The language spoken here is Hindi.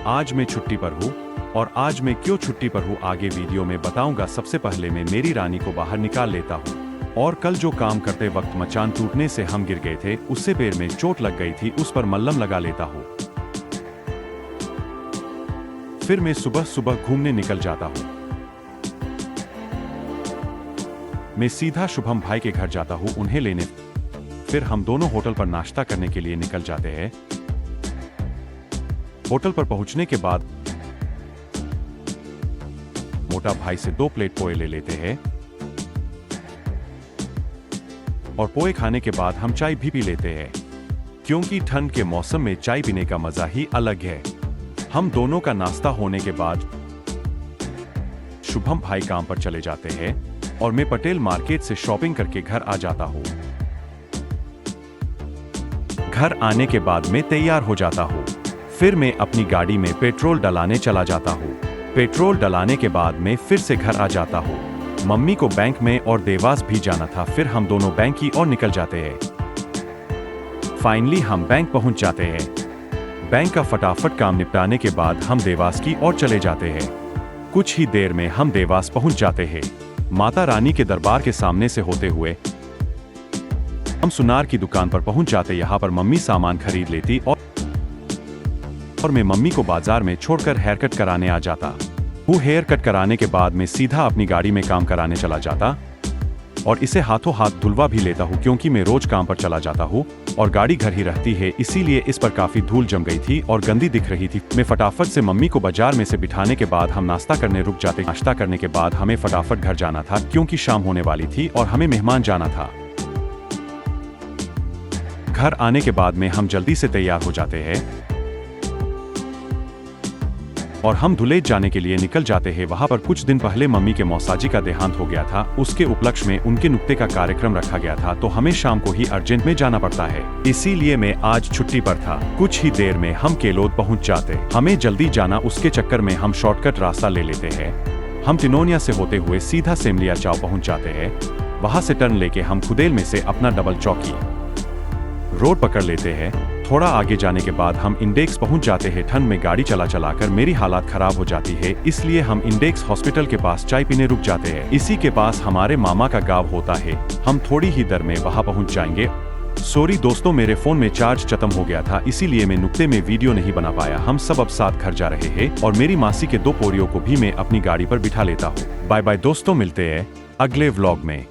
आज मैं छुट्टी पर हूँ और आज मैं क्यों छुट्टी पर हूँ आगे वीडियो में बताऊंगा। सबसे पहले मैं मेरी रानी को बाहर निकाल लेता हूँ और कल जो काम करते वक्त मचान टूटने से हम गिर गए थे, उससे पैर में चोट लग गई थी, उस पर मल्लम लगा लेता हूँ। फिर मैं सुबह सुबह घूमने निकल जाता हूँ। मैं सीधा शुभम भाई के घर जाता हूँ उन्हें लेने। फिर हम दोनों होटल पर नाश्ता करने के लिए निकल जाते हैं। होटल पर पहुंचने के बाद मोटा भाई से 2 प्लेट पोए ले लेते हैं और पोए खाने के बाद हम चाय भी पी लेते हैं, क्योंकि ठंड के मौसम में चाय पीने का मजा ही अलग है। हम दोनों का नाश्ता होने के बाद शुभम भाई काम पर चले जाते हैं और मैं पटेल मार्केट से शॉपिंग करके घर आ जाता हूँ। घर आने के बाद मैं तैयार हो जाता हूँ। फिर मैं अपनी गाड़ी में पेट्रोल डलाने चला जाता हूँ। पेट्रोल डलाने के बाद मैं फिर से घर आ जाता हूँ। मम्मी को बैंक में और देवास भी जाना था। फिर हम दोनों बैंक की ओर निकल जाते हैं। फाइनली हम बैंक पहुंच जाते हैं। बैंक का फटाफट काम निपटाने के बाद हम देवास की ओर चले जाते हैं। कुछ ही देर में हम देवास पहुंच जाते हैं। माता रानी के दरबार के सामने से होते हुए हम सुनार की दुकान पर पहुंच जाते। यहाँ पर मम्मी सामान खरीद लेती और मैं मम्मी को बाजार में छोड़कर हेयर कट कराने आ जाता। वो हेयर कट कराने के बाद मैं सीधा अपनी गाड़ी में काम कराने चला जाता और इसे हाथों हाथ धुलवा भी लेता हूँ, क्योंकि मैं रोज काम पर चला जाता हूँ और गाड़ी घर ही रहती है, इसीलिए इस पर काफी धूल जम गई थी और गंदी दिख रही थी। मैं फटाफट से मम्मी को बाजार में से बिठाने के बाद हम नाश्ता करने रुक जाते। नाश्ता करने के बाद हमें फटाफट घर जाना था, क्योंकि शाम होने वाली थी और हमें मेहमान जाना था। घर आने के बाद में हम जल्दी से तैयार हो जाते हैं और हम धुले जाने के लिए निकल जाते हैं। वहां पर कुछ दिन पहले मम्मी के मौसाजी का देहांत हो गया था। उसके उपलक्ष्य में उनके नुक्ते का कार्यक्रम रखा गया था, तो हमें शाम को ही अर्जेंट में जाना पड़ता है, इसीलिए मैं आज छुट्टी पर था। कुछ ही देर में हम केलोद पहुंच जाते। हमें जल्दी जाना, उसके चक्कर में हम शॉर्टकट रास्ता ले लेते हैं। हम तिनोनिया से होते हुए सीधा सेमलिया चाव पहुंच जाते हैं। वहां से टर्न लेके हम खुदेल में से अपना डबल चौकी रोड पकड़ लेते हैं। थोड़ा आगे जाने के बाद हम इंडेक्स पहुंच जाते हैं। ठंड में गाड़ी चला चलाकर मेरी हालत खराब हो जाती है, इसलिए हम इंडेक्स हॉस्पिटल के पास चाय पीने रुक जाते हैं। इसी के पास हमारे मामा का गांव होता है। हम थोड़ी ही देर में वहां पहुंच जाएंगे। सॉरी दोस्तों, मेरे फोन में चार्ज खत्म हो गया था, इसीलिए मैं नुक्ते में वीडियो नहीं बना पाया। हम सब अब साथ घर जा रहे हैं और मेरी मासी के 2 पोरियों को भी मैं अपनी गाड़ी पर बिठा लेता हूँ। बाय बाय दोस्तों, मिलते हैं अगले व्लॉग में।